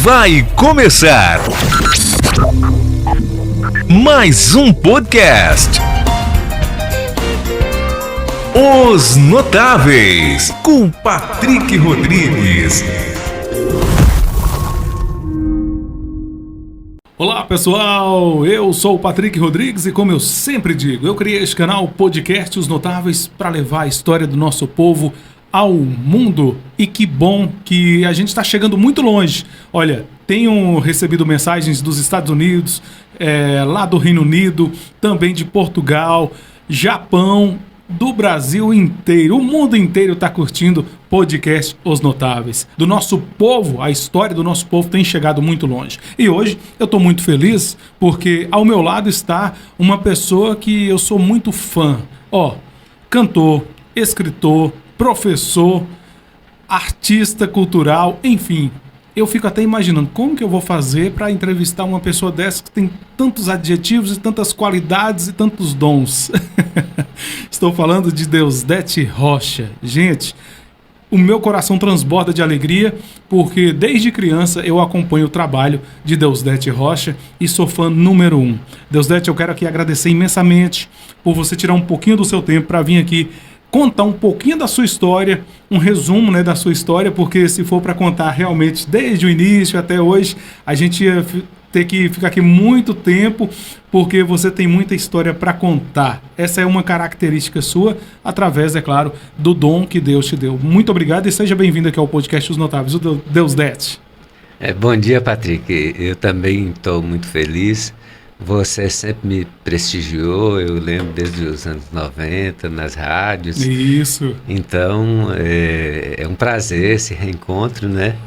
Vai começar mais um podcast. Os Notáveis, com Patrick Rodrigues. Olá pessoal, eu sou o Patrick Rodrigues e como eu sempre digo, eu criei este canal podcast Os Notáveis para levar a história do nosso povo ao mundo, e que bom que a gente está chegando muito longe. Olha, tenho recebido mensagens dos Estados Unidos, lá do Reino Unido, também de Portugal, Japão, do Brasil inteiro. O mundo inteiro está curtindo podcast Os Notáveis. Do nosso povo, a história do nosso povo tem chegado muito longe. E hoje eu estou muito feliz porque ao meu lado está uma pessoa que eu sou muito fã. Cantor, escritor, professor, artista cultural, enfim. Eu fico até imaginando como que eu vou fazer para entrevistar uma pessoa dessa que tem tantos adjetivos e tantas qualidades e tantos dons. Estou falando de Deusdete Rocha. Gente, o meu coração transborda de alegria porque desde criança eu acompanho o trabalho de Deusdete Rocha e sou fã número 1. Deusdete, eu quero aqui agradecer imensamente por você tirar um pouquinho do seu tempo para vir aqui contar um pouquinho da sua história, um resumo, da sua história, porque se for para contar realmente desde o início até hoje, a gente ia ter que ficar aqui muito tempo, porque você tem muita história para contar. Essa é uma característica sua, através, é claro, do dom que Deus te deu. Muito obrigado e seja bem-vindo aqui ao podcast Os Notáveis, o Deusdete. Bom dia, Patrick. Eu também estou muito feliz. Você sempre me prestigiou, eu lembro desde os anos 90, nas rádios. Isso. Então, é um prazer esse reencontro, né?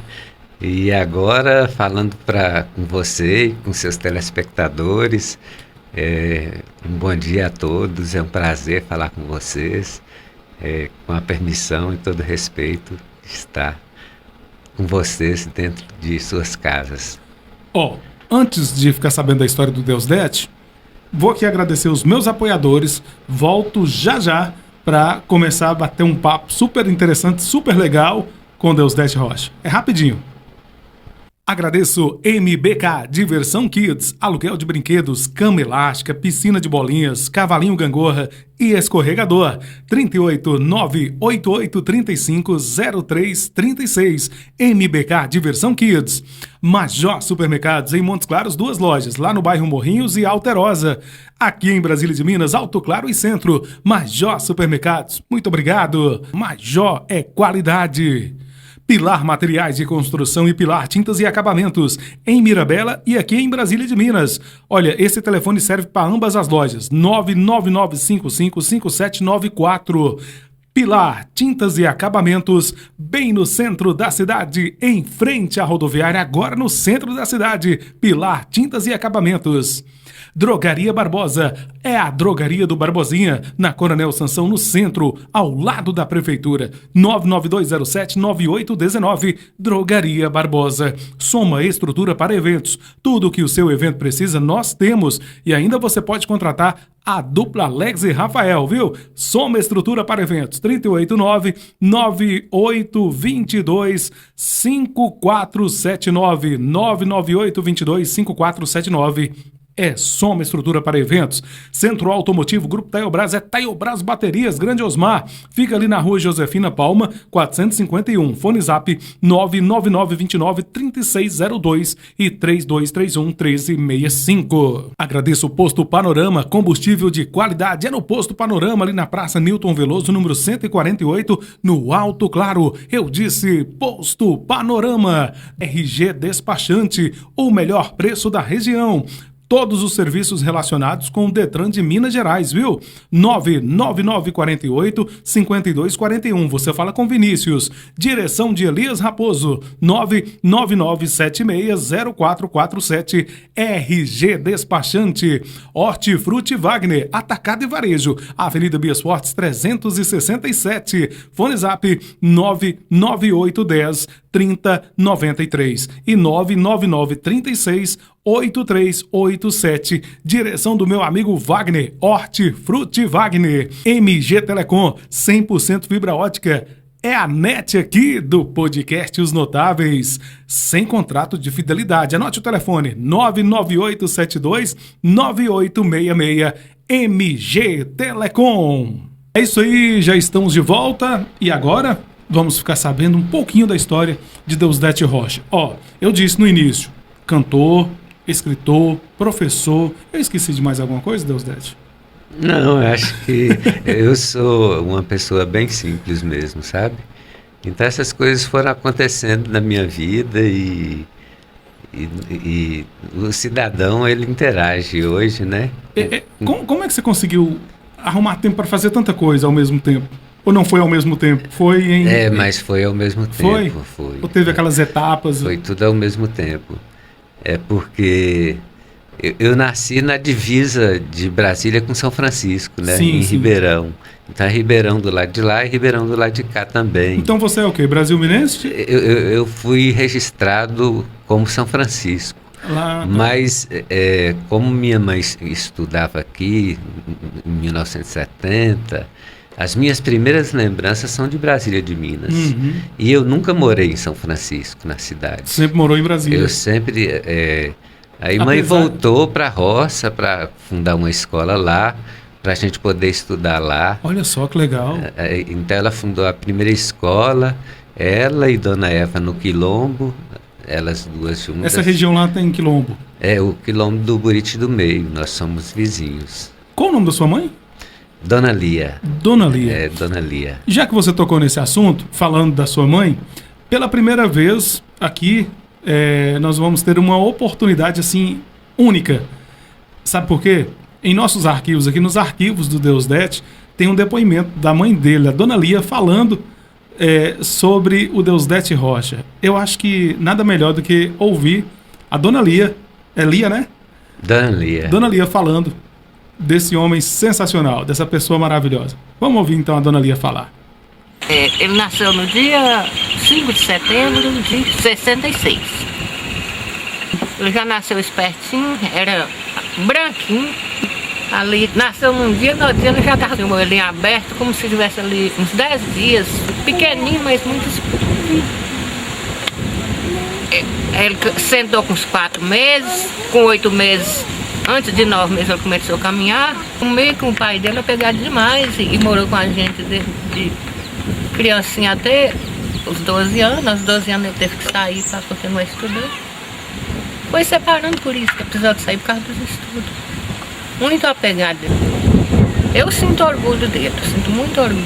E agora, falando com você e com seus telespectadores, um bom dia a todos, é um prazer falar com vocês, com a permissão e todo respeito de estar com vocês dentro de suas casas. Antes de ficar sabendo da história do Deusdete, vou aqui agradecer os meus apoiadores. Volto já para começar a bater um papo super interessante, super legal com Deusdete Rocha. É rapidinho. Agradeço MBK Diversão Kids, aluguel de brinquedos, cama elástica, piscina de bolinhas, cavalinho gangorra e escorregador. 38988350336. MBK Diversão Kids. Major Supermercados em Montes Claros, 2 lojas, lá no bairro Morrinhos e Alterosa. Aqui em Brasília de Minas, Alto Claro e Centro. Major Supermercados, muito obrigado. Major é qualidade. Pilar Materiais de Construção e Pilar Tintas e Acabamentos, em Mirabela e aqui em Brasília de Minas. Olha, esse telefone serve para ambas as lojas, 999555794. Pilar Tintas e Acabamentos, bem no centro da cidade, em frente à rodoviária, agora no centro da cidade. Pilar Tintas e Acabamentos. Drogaria Barbosa, é a drogaria do Barbosinha, na Coronel Sansão, no centro, ao lado da prefeitura. 992079819, Drogaria Barbosa. Soma Estrutura para Eventos, tudo o que o seu evento precisa nós temos, e ainda você pode contratar a dupla Alex e Rafael, viu? Soma Estrutura para Eventos, 389-9822-5479, 99822-5479. É Soma Estrutura para Eventos. Centro Automotivo, Grupo Taiobras, é Taiobras Baterias, Grande Osmar. Fica ali na rua Josefina Palma, 451. Fone Zap 99929-3602 e 3231-1365. Agradeço o Posto Panorama, combustível de qualidade. É no Posto Panorama, ali na Praça Newton Veloso, número 148, no Alto Claro. Eu disse Posto Panorama. RG Despachante, o melhor preço da região. Todos os serviços relacionados com o Detran de Minas Gerais, viu? 99948-5241. Você fala com Vinícius. Direção de Elias Raposo. 999760447. RG Despachante. Hortifruti Wagner. Atacado e Varejo. Avenida Bias Fortes 367. Fone Zap 99810-3093 e 99936-8387. Direção do meu amigo Wagner, Hortifruti Wagner. MG Telecom, 100% fibra ótica. É a NET aqui do podcast Os Notáveis, sem contrato de fidelidade. Anote o telefone 99872-9866 MG Telecom. É isso aí, já estamos de volta e agora vamos ficar sabendo um pouquinho da história de Deusdete Rocha. Eu disse no início, cantor, escritor, professor. Eu esqueci de mais alguma coisa, Deusdete? Não, eu acho que eu sou uma pessoa bem simples mesmo, sabe? Então essas coisas foram acontecendo na minha vida e o cidadão, ele interage hoje, né? Como é que você conseguiu arrumar tempo para fazer tanta coisa ao mesmo tempo? Ou não foi ao mesmo tempo? Mas foi ao mesmo tempo. Foi. Ou teve aquelas etapas? Foi tudo ao mesmo tempo. É porque eu nasci na divisa de Brasília com São Francisco, né? Sim. Ribeirão. Então, Ribeirão do lado de lá e Ribeirão do lado de cá também. Então você é o quê? Brasil-minense? Eu fui registrado como São Francisco. Mas, como minha mãe estudava aqui em 1970, as minhas primeiras lembranças são de Brasília de Minas. Uhum. E eu nunca morei em São Francisco, na cidade. Sempre morou em Brasília? Eu sempre... Aí mãe voltou para a roça para fundar uma escola lá, para a gente poder estudar lá. Olha só que legal. Então ela fundou a primeira escola, ela e Dona Eva no Quilombo, elas duas juntas. Essa região lá tem Quilombo? É, o Quilombo do Buriti do Meio, nós somos vizinhos. Qual o nome da sua mãe? Dona Lia. Dona Lia. Dona Lia. Já que você tocou nesse assunto, falando da sua mãe, pela primeira vez aqui, nós vamos ter uma oportunidade assim única. Sabe por quê? Em nossos arquivos, aqui nos arquivos do Deusdete, tem um depoimento da mãe dele, a Dona Lia, falando sobre o Deusdete Rocha. Eu acho que nada melhor do que ouvir a Dona Lia, Lia, né? Dona Lia. Dona Lia falando desse homem sensacional, dessa pessoa maravilhosa. Vamos ouvir então a Dona Lia falar. Ele nasceu no dia 5 de setembro de 66. Ele já nasceu espertinho, era branquinho. Ali, nasceu num dia, no outro dia ele já estava com o olhinho aberto, como se tivesse ali uns 10 dias, pequenininho, mas muito... Ele sentou com uns 4 meses, com 8 meses, antes de 9 meses ele começou a caminhar. Comigo com o pai dele, eu pegado demais e morou com a gente de criancinha até os 12 anos. Aos 12 anos ele teve que sair para continuar estudando. Foi separando por isso, que precisou de sair por causa dos estudos. Muito apegado dele. Eu sinto orgulho dele, sinto muito orgulho.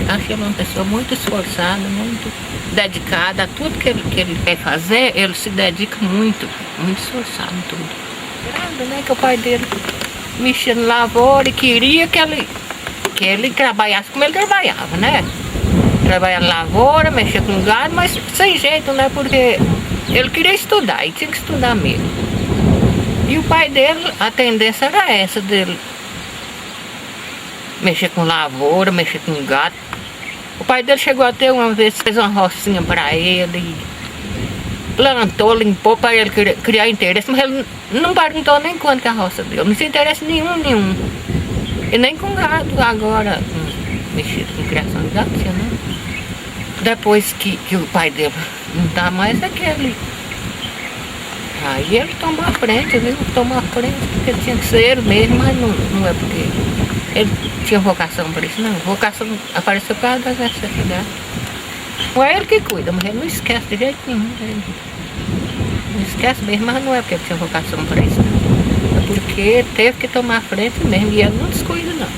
Acho que ele é uma pessoa muito esforçada, muito dedicada a tudo que ele quer fazer. Ele se dedica muito esforçado em tudo. Grande, né? Que o pai dele mexia na lavoura e queria que ele trabalhasse como ele trabalhava, né? Trabalhar na lavoura, mexer com gado, mas sem jeito, né? Porque ele queria estudar e tinha que estudar mesmo. E o pai dele, a tendência era essa dele. Mexer com lavoura, mexer com gado. O pai dele chegou até uma vez, fez uma rocinha para ele, plantou, limpou para ele criar interesse, mas ele não perguntou nem quanto que a roça deu, não tinha interesse nenhum. E nem com gado agora, mexido com criação de gado, tinha não. Depois que o pai dele não tá mais, aí ele tomou a frente, viu? Tomou a frente, porque tinha que ser ele mesmo, mas não é porque ele tinha vocação para isso, não. Vocação apareceu por causa das necessidades. Não é ele que cuida, mas ele não esquece de jeito nenhum. Ele não esquece mesmo, mas não é porque ele tinha vocação para isso, não. É porque teve que tomar a frente mesmo, e ele não descuida, não.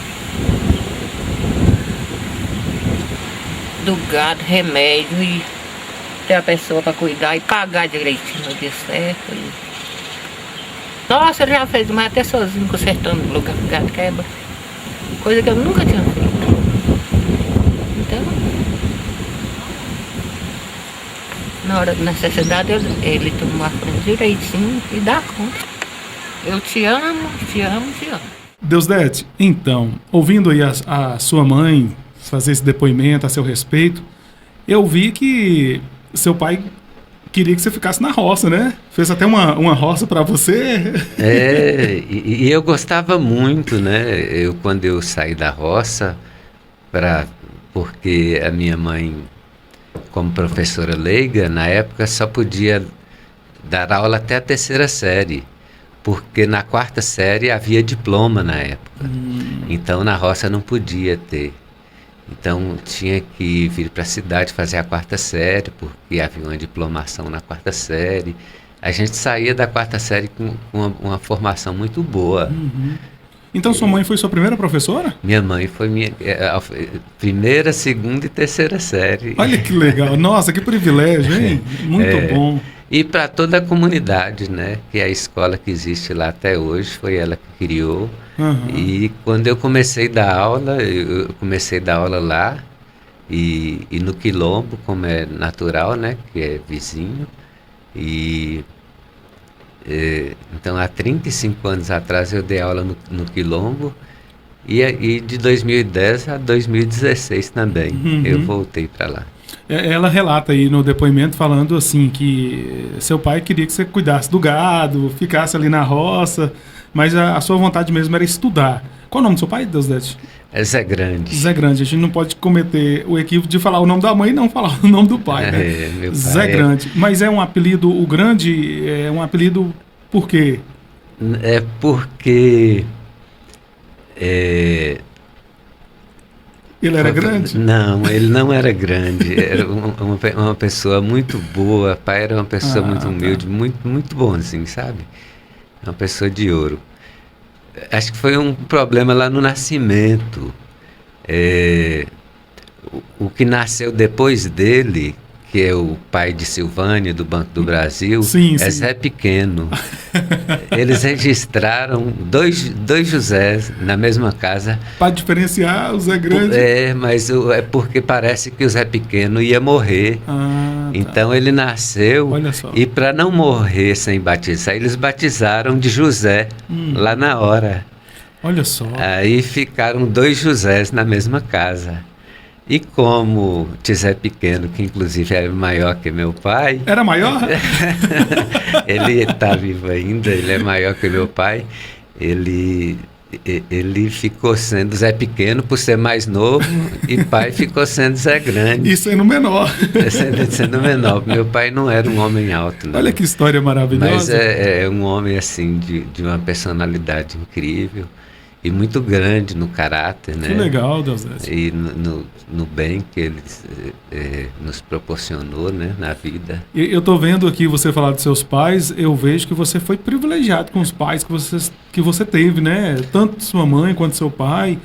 Do gado, remédio e ter a pessoa para cuidar e pagar direitinho no dia certo. Nossa, ele já fez mais até sozinho, consertando o lugar que o gado quebra. Coisa que eu nunca tinha feito. Então, na hora da necessidade, ele toma a frente direitinho e dá conta. Eu te amo, te amo, te amo. Deusdete, então, ouvindo aí a sua mãe fazer esse depoimento a seu respeito, eu vi que seu pai queria que você ficasse na roça, né? Fez até uma roça para você. E eu gostava muito, né? Quando eu saí da roça, porque a minha mãe como professora leiga, na época só podia dar aula até a 3ª série, porque na 4ª série havia diploma na época. Então na roça não podia ter. Então tinha que vir para a cidade fazer a 4ª série, porque havia uma diplomação na 4ª série. A gente saía da 4ª série com uma formação muito boa. Então sua mãe foi sua primeira professora? Minha mãe foi minha primeira, 2ª e 3ª série. Olha que legal. Nossa, que privilégio, hein? Muito bom. E para toda a comunidade, né? Que é a escola que existe lá até hoje, foi ela que criou. E quando eu comecei a dar aula, eu comecei a dar aula lá e no Quilombo, como é natural, né? Que é vizinho. Então, há 35 anos atrás eu dei aula no Quilombo e de 2010 a 2016 também eu voltei para lá. Ela relata aí no depoimento falando assim que seu pai queria que você cuidasse do gado, ficasse ali na roça, mas a sua vontade mesmo era estudar. Qual o nome do seu pai, Deusdete? É Zé Grande. Zé Grande. A gente não pode cometer o equívoco de falar o nome da mãe e não falar o nome do pai, né? Meu pai Zé Grande. Mas é um apelido, o Grande é um apelido por quê? É porque... Ele era grande? Não, ele não era grande. Era uma pessoa muito boa. Pai era uma pessoa muito humilde, muito bonzinho, sabe? Uma pessoa de ouro. Acho que foi um problema lá no nascimento. O que nasceu depois dele, que é o pai de Silvânia, do Banco do Brasil, é Zé Pequeno. Eles registraram dois Josés na mesma casa. Para diferenciar o Zé Grande? Mas é porque parece que o Zé Pequeno ia morrer. Então ele nasceu e para não morrer sem batizar, eles batizaram de José lá na hora. Olha só. Aí ficaram 2 Josés na mesma casa. E como Zé Pequeno, que inclusive era maior que meu pai... Era maior? Ele está vivo ainda, ele é maior que meu pai. Ele ficou sendo Zé Pequeno por ser mais novo e pai ficou sendo Zé Grande. E sendo menor. Sendo menor. Meu pai não era um homem alto, não. Olha que história maravilhosa. Mas é um homem assim de uma personalidade incrível. E muito grande no caráter, né? Que legal, Deusdete. E no bem que ele nos proporcionou, né, na vida. Eu estou vendo aqui você falar dos seus pais, eu vejo que você foi privilegiado com os pais que você teve, né? Tanto sua mãe quanto seu pai.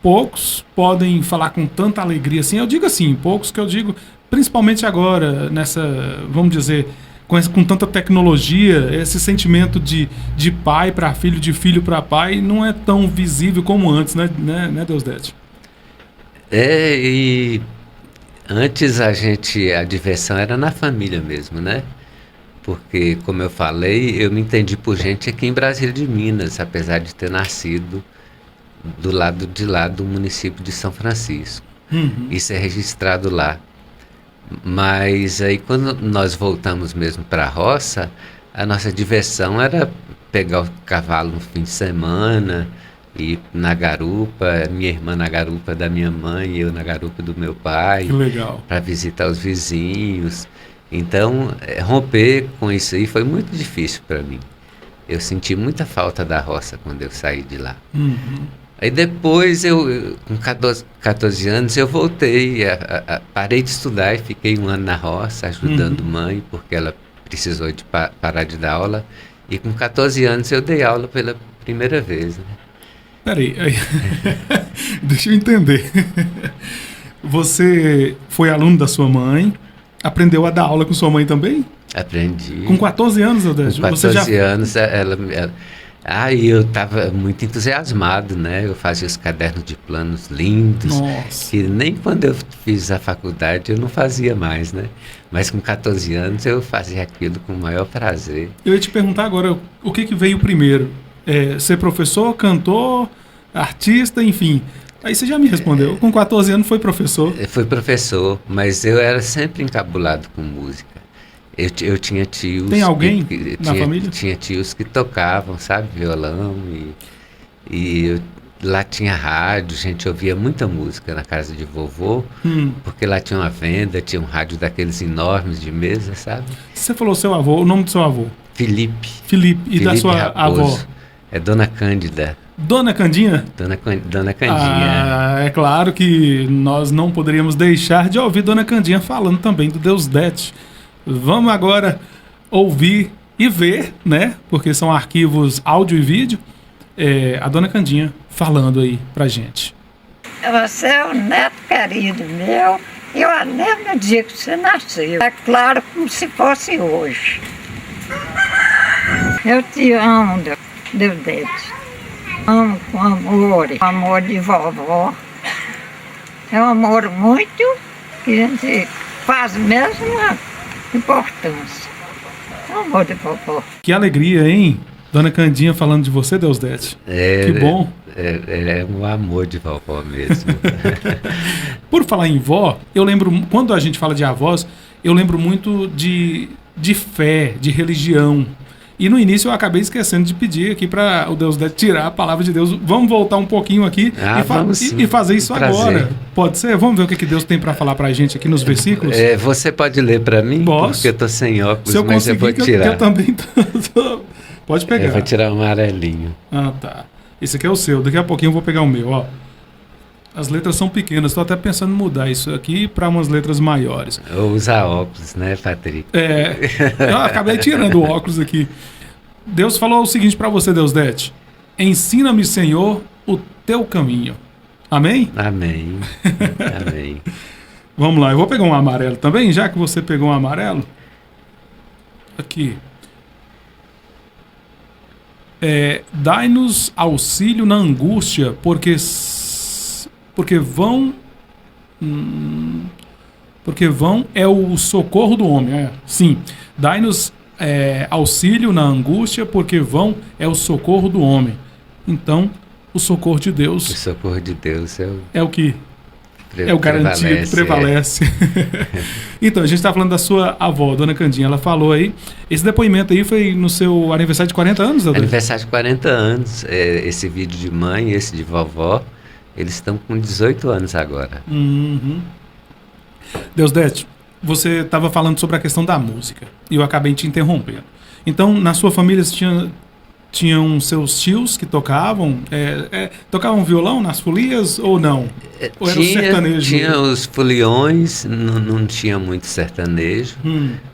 Poucos podem falar com tanta alegria assim. Eu digo assim, poucos que eu digo, principalmente agora, nessa, vamos dizer... Com tanta tecnologia, esse sentimento de pai para filho, de filho para pai, não é tão visível como antes, né Deusdete? E antes a diversão era na família mesmo, né? Porque, como eu falei, eu me entendi por gente aqui em Brasília de Minas, apesar de ter nascido do lado de lá do município de São Francisco. Isso é registrado lá. Mas aí quando nós voltamos mesmo para a roça, a nossa diversão era pegar o cavalo no fim de semana, ir na garupa, minha irmã na garupa da minha mãe, eu na garupa do meu pai. Que legal. Para visitar os vizinhos. Então, romper com isso aí foi muito difícil para mim. Eu senti muita falta da roça quando eu saí de lá. Aí depois, com 14 anos, eu voltei, parei de estudar e fiquei 1 ano na roça, ajudando mãe, porque ela precisou de parar de dar aula. E com 14 anos eu dei aula pela primeira vez. Né? Peraí, deixa eu entender. Você foi aluno da sua mãe, aprendeu a dar aula com sua mãe também? Aprendi. Com 14 anos, Deusdete? Com 14 anos, ela eu estava muito entusiasmado, né? Eu fazia os cadernos de planos lindos. Nossa. Que nem quando eu fiz a faculdade eu não fazia mais, né? Mas com 14 anos eu fazia aquilo com o maior prazer. Eu ia te perguntar agora, o que veio primeiro? Ser professor, cantor, artista, enfim. Aí você já me respondeu. Com 14 anos foi professor. Fui professor, mas eu era sempre encabulado com música. Eu tinha tios... Tem alguém na família? Tinha tios que tocavam, sabe, violão. E lá tinha rádio, a gente ouvia muita música na casa de vovô, porque lá tinha uma venda, tinha um rádio daqueles enormes de mesa, sabe? Você falou seu avô, o nome do seu avô? Felipe. Felipe. E da sua Raposo. avó? É Dona Cândida. Dona Candinha? Dona Candinha. É claro que nós não poderíamos deixar de ouvir Dona Candinha falando também do Deus Det. Vamos agora ouvir e ver, né? Porque são arquivos áudio e vídeo. A Dona Candinha falando aí pra gente. Você é um neto querido meu. Eu lembro no dia que você nasceu. É claro, como se fosse hoje. Eu te amo, Deus Det. Amo com amor de vovó. É um amor muito que a gente faz mesmo a importância. É um amor de vovó. Que alegria, hein? Dona Candinha falando de você, Deus Det. Que bom. É um amor de vovó mesmo. Por falar em vó, eu lembro, quando a gente fala de avós, eu lembro muito de fé, de religião. E no início eu acabei esquecendo de pedir aqui para o Deus Det tirar a palavra de Deus. Vamos voltar um pouquinho aqui e fazer isso agora. Pode ser? Vamos ver o que Deus tem para falar para a gente aqui nos versículos? Você pode ler para mim? Posso? Porque eu estou sem óculos, se eu mas eu vou tirar. Eu também Pode pegar. Eu vou tirar o amarelinho. Ah, tá. Esse aqui é o seu. Daqui a pouquinho eu vou pegar o meu, ó. As letras são pequenas. Estou até pensando em mudar isso aqui para umas letras maiores. Ou usar óculos, né, Patrick? Eu acabei tirando o óculos aqui. Deus falou o seguinte para você, Deus Det. Ensina-me, Senhor, o teu caminho. Amém? Amém. Amém. Vamos lá, eu vou pegar um amarelo também, já que você pegou um amarelo. Aqui. Dai-nos auxílio na angústia, porque vão é o socorro do homem. Sim, dai-nos auxílio na angústia, porque vão é o socorro do homem. Então, o socorro de Deus... O socorro de Deus é o que... É o garantido, prevalece. Então, a gente está falando da sua avó, Dona Candinha. Ela falou aí. Esse depoimento aí foi no seu aniversário de 40 anos, Dona? Aniversário de 40 anos. Esse vídeo de mãe e esse de vovó, eles estão com 18 anos agora. Uhum. Deus Det, você estava falando sobre a questão da música. E eu acabei te interrompendo. Então, na sua família, tinham seus tios que tocavam? Tocavam violão nas folias ou não? Ou era o sertanejo? Tinha os foliões, não tinha muito sertanejo,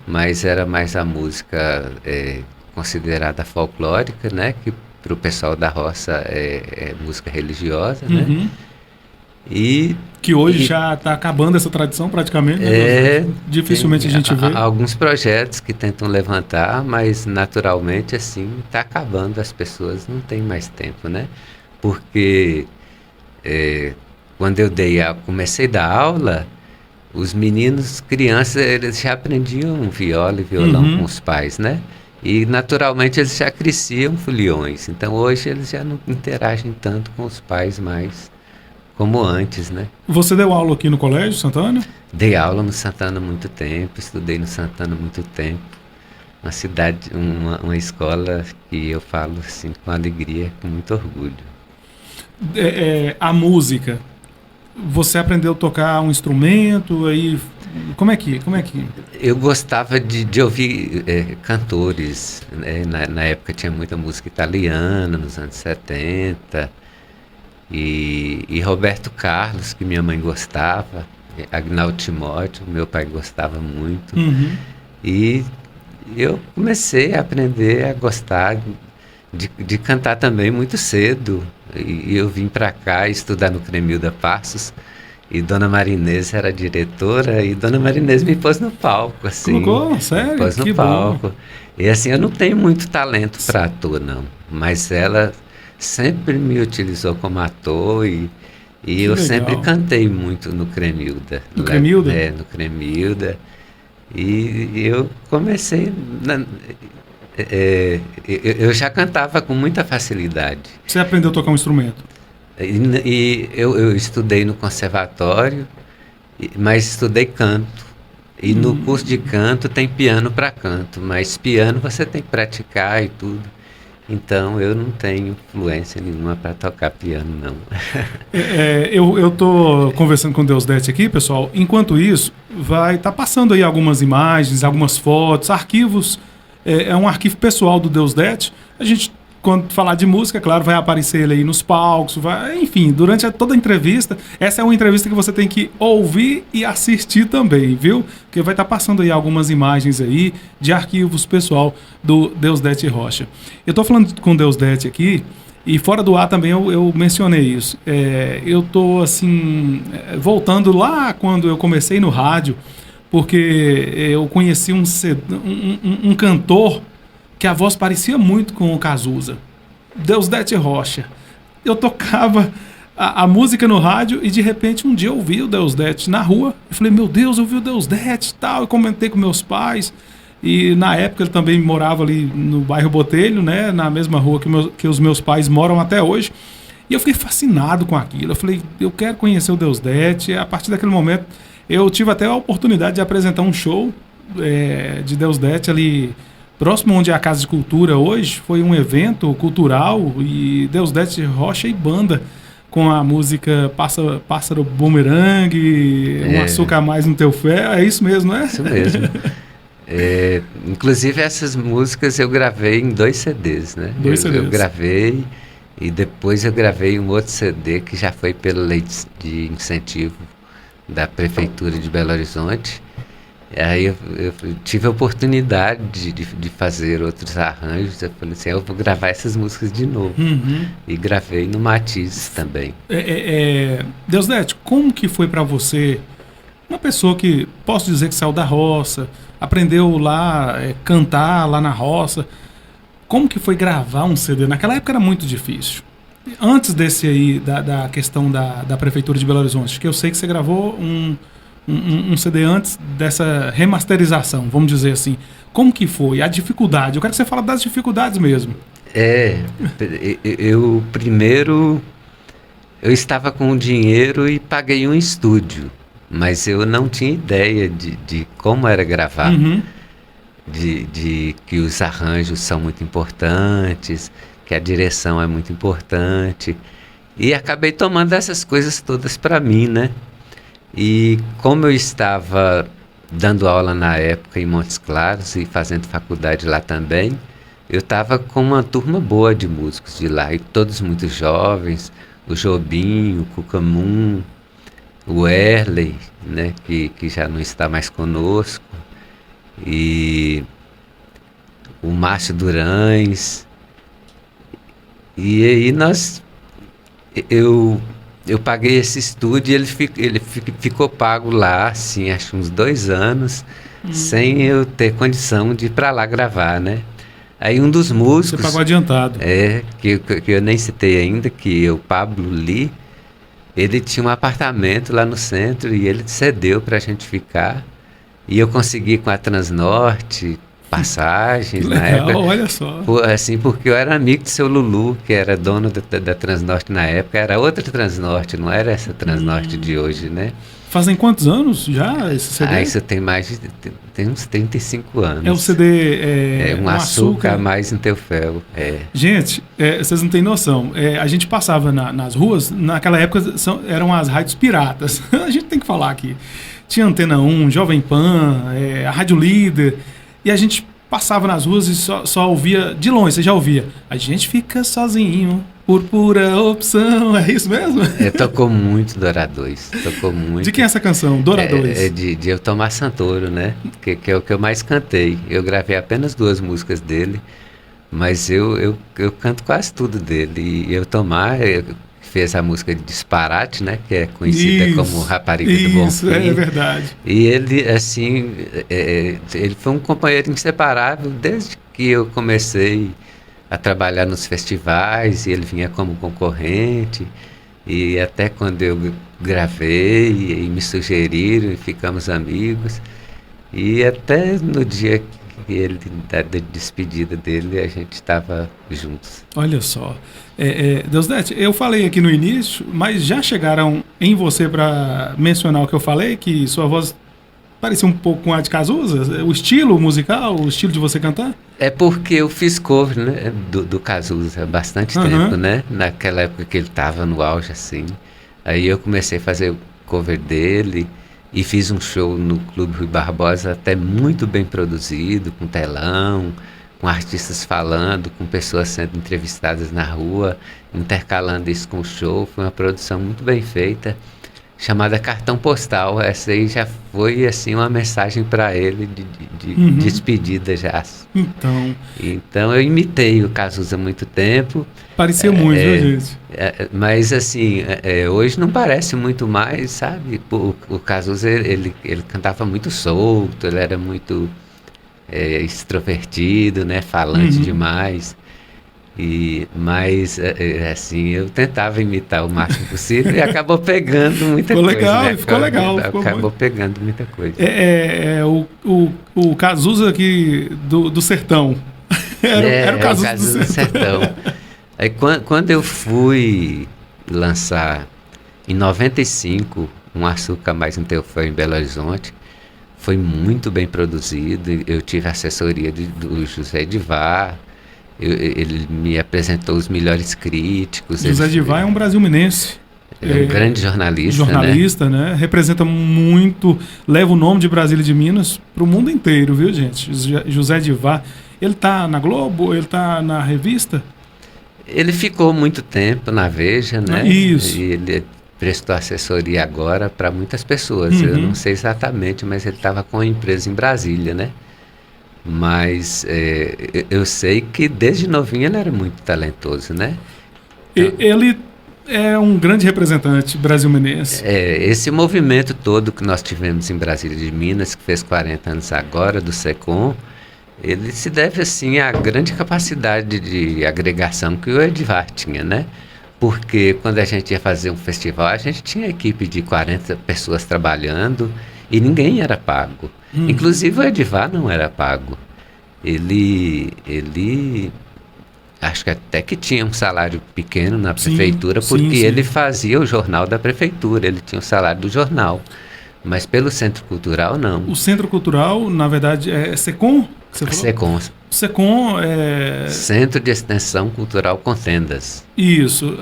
mas era mais a música considerada folclórica, né? Que para o pessoal da roça é música religiosa, né? E que hoje já está acabando essa tradição praticamente, né? Dificilmente a gente vê. Alguns projetos que tentam levantar, mas naturalmente assim está acabando, as pessoas não têm mais tempo, né? Porque quando eu comecei a dar aula, os meninos, crianças, eles já aprendiam viola e violão com os pais, né? E naturalmente eles já cresciam foliões, então hoje eles já não interagem tanto com os pais mais como antes, né? Você deu aula aqui no Colégio Santana? Dei aula no Santana há muito tempo, estudei no Santana há muito tempo. Uma cidade, uma escola que eu falo assim com alegria, com muito orgulho. A música, você aprendeu a tocar um instrumento, aí como é que? Eu gostava de ouvir cantores, né? Na época tinha muita música italiana, nos anos 70. E Roberto Carlos, que minha mãe gostava, Agnaldo Timóteo, meu pai gostava muito. E eu comecei a aprender a gostar de cantar também muito cedo. E eu vim para cá estudar no Cremilda Passos, e Dona Marinês era diretora, e Dona Marinês me pôs no palco, assim. Colocou? Sério? Me pôs no palco. Bom. E assim, eu não tenho muito talento para ator, não, mas ela sempre me utilizou como ator e eu sempre cantei muito no Cremilda. No Cremilda? No Cremilda. E eu comecei... eu já cantava com muita facilidade. Você aprendeu a tocar um instrumento? E eu estudei no conservatório, mas estudei canto. E no curso de canto tem piano para canto, mas piano você tem que praticar e tudo. Então eu não tenho fluência nenhuma para tocar piano, não. Eu tô conversando com o Deusdete aqui, pessoal. Enquanto isso, vai estar passando aí algumas imagens, algumas fotos, arquivos. É um arquivo pessoal do Deusdete. A gente, quando falar de música, claro, vai aparecer ele aí nos palcos, enfim, durante toda a entrevista. Essa é uma entrevista que você tem que ouvir e assistir também, viu? Porque vai estar passando aí algumas imagens aí de arquivos pessoal do Deusdete Rocha. Eu tô falando com o Deusdete aqui, e fora do ar também eu mencionei isso. Eu tô, assim, voltando lá quando eu comecei no rádio, porque eu conheci um cantor que a voz parecia muito com o Cazuza, Deusdete Rocha. Eu tocava a música no rádio e de repente um dia eu vi o Deusdete na rua. Eu falei, meu Deus, eu vi o Deusdete e tal. Eu comentei com meus pais. E na época ele também morava ali no bairro Botelho, né, na mesma rua que os meus pais moram até hoje. E eu fiquei fascinado com aquilo. Eu falei, eu quero conhecer o Deusdete. E a partir daquele momento eu tive até a oportunidade de apresentar um show de Deusdete ali próximo onde é a Casa de Cultura hoje. Foi um evento cultural e Deusdete Rocha e banda, com a música Pássaro Bumerangue, Um Açúcar a Mais no Teu Fé. É isso mesmo, né? Isso mesmo. Inclusive essas músicas eu gravei em 2 CDs, né? Eu gravei e depois eu gravei um outro CD que já foi pela lei de incentivo da Prefeitura de Belo Horizonte. E aí eu tive a oportunidade de fazer outros arranjos. Eu falei assim, eu vou gravar essas músicas de novo. Uhum. E gravei no Matisse também. Deusdete, como que foi para você, uma pessoa que, posso dizer que saiu da roça, aprendeu lá, cantar lá na roça, como que foi gravar um CD? Naquela época era muito difícil. Antes desse aí, da questão da Prefeitura de Belo Horizonte, que eu sei que você gravou um CD antes dessa remasterização, vamos dizer assim. Como que foi? A dificuldade. Eu quero que você fale das dificuldades mesmo. Eu estava com o dinheiro e paguei um estúdio, mas eu não tinha ideia de como era gravar, de que os arranjos são muito importantes, que a direção é muito importante, e acabei tomando essas coisas todas para mim, né? E como eu estava dando aula na época em Montes Claros e fazendo faculdade lá também, eu estava com uma turma boa de músicos de lá, e todos muito jovens, o Jobim, o Cucamun, o Erley, né, que já não está mais conosco, e o Márcio Durães. E aí eu paguei esse estúdio e ele ficou pago lá, assim, acho uns 2 anos, sem eu ter condição de ir para lá gravar, né? Aí um dos músicos... Você pagou adiantado. Que eu nem citei ainda, que o Pablo Lee, ele tinha um apartamento lá no centro e ele cedeu para a gente ficar. E eu consegui com a Transnorte passagens legal, na época. Olha só. Assim, porque eu era amigo de seu Lulu, que era dono da Transnorte na época. Era outra Transnorte, não era essa Transnorte de hoje, né? Fazem quantos anos já esse CD? Isso tem uns 35 anos. É o CD... Um Açúcar a Mais no Teu Fel. Gente, vocês não têm noção. A gente passava nas ruas, naquela época eram as rádios piratas. A gente tem que falar aqui. Tinha Antena 1, Jovem Pan, a Rádio Líder. E a gente passava nas ruas e só ouvia de longe, você já ouvia. A gente fica sozinho por pura opção, é isso mesmo? Tocou muito Dora 2, tocou muito. De quem é essa canção, Dora 2? De Eutomar Santoro, né? Que é o que eu mais cantei. Eu gravei apenas 2 músicas dele, mas eu canto quase tudo dele. E Eutomar fez a música de Disparate, né? Que é conhecida como Rapariga do Bom Fim. Isso, é verdade. E ele, assim, ele foi um companheiro inseparável desde que eu comecei a trabalhar nos festivais, e ele vinha como concorrente, e até quando eu gravei, e me sugeriram, e ficamos amigos, e até no dia da despedida dele, a gente estava juntos. Olha só. Deusdete, eu falei aqui no início, mas já chegaram em você para mencionar o que eu falei, que sua voz parecia um pouco com a de Cazuza? O estilo musical, o estilo de você cantar? É porque eu fiz cover, né, do Cazuza há bastante tempo, né? Naquela época que ele estava no auge, assim. Aí eu comecei a fazer o cover dele e fiz um show no Clube Rui Barbosa até muito bem produzido, com telão, com artistas falando, com pessoas sendo entrevistadas na rua, intercalando isso com o show. Foi uma produção muito bem feita, chamada Cartão Postal. Essa aí já foi assim uma mensagem para ele de despedida já. Então eu imitei o Cazuza há muito tempo. Parecia muito, viu, gente? Mas assim, hoje não parece muito mais, sabe? O Cazuza, ele cantava muito solto, ele era muito extrovertido, né? Falante demais. Mas assim, eu tentava imitar o máximo possível e acabou pegando muita coisa. Ficou legal. Acabou pegando muita coisa. O Cazuza aqui do sertão. Era o Cazuza do sertão. Aí quando eu fui lançar em 95 Um Açúcar Mais um Teu Fã em Belo Horizonte, foi muito bem produzido. Eu tive a assessoria do José Edivar. Ele me apresentou os melhores críticos. José Edivar é um brasil-minense. Ele é um grande jornalista, né? Representa muito, leva o nome de Brasília e de Minas para o mundo inteiro, viu, gente? José Edivar, ele tá na Globo, ele tá na revista? Ele ficou muito tempo na Veja, né? Isso. E ele prestou assessoria agora para muitas pessoas. Eu não sei exatamente, mas ele estava com a empresa em Brasília, né? Mas eu sei que desde novinho ele era muito talentoso, né? Então, ele é um grande representante brasil-minense. Esse movimento todo que nós tivemos em Brasília de Minas, que fez 40 anos agora, do SECOM, ele se deve, assim, à grande capacidade de agregação que o Edivar tinha, né? Porque quando a gente ia fazer um festival, a gente tinha equipe de 40 pessoas trabalhando e ninguém era pago. Inclusive o Edivar não era pago. Ele acho que até que tinha um salário pequeno na prefeitura, porque ele fazia o jornal da prefeitura, ele tinha o salário do jornal. Mas pelo Centro Cultural, não. O Centro Cultural, na verdade, é SECOM? SECOM. SECOM é... Centro de Extensão Cultural Contendas. Isso.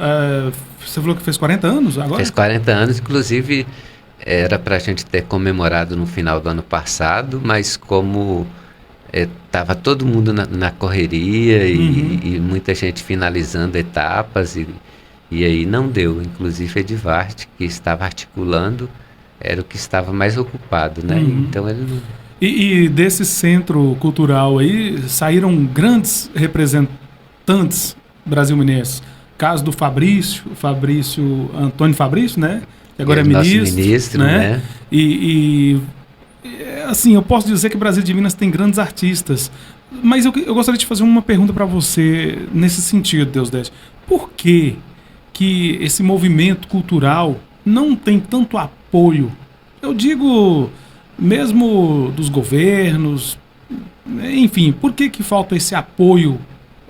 Você falou que fez 40 anos agora? Fez 40 anos, inclusive era para a gente ter comemorado no final do ano passado, mas como estava todo mundo na correria e muita gente finalizando etapas e aí não deu. Inclusive Edivar, que estava articulando, era o que estava mais ocupado, né? Então ele não... E desse centro cultural aí saíram grandes representantes brasil-minenses. Caso do Fabrício, Antônio Fabrício, né? Que agora é ministro, né? E assim, eu posso dizer que Brasília de Minas tem grandes artistas. Mas eu gostaria de fazer uma pergunta para você nesse sentido, Deusdete. Por que esse movimento cultural não tem tanto apoio? Eu digo, mesmo dos governos, enfim, por que falta esse apoio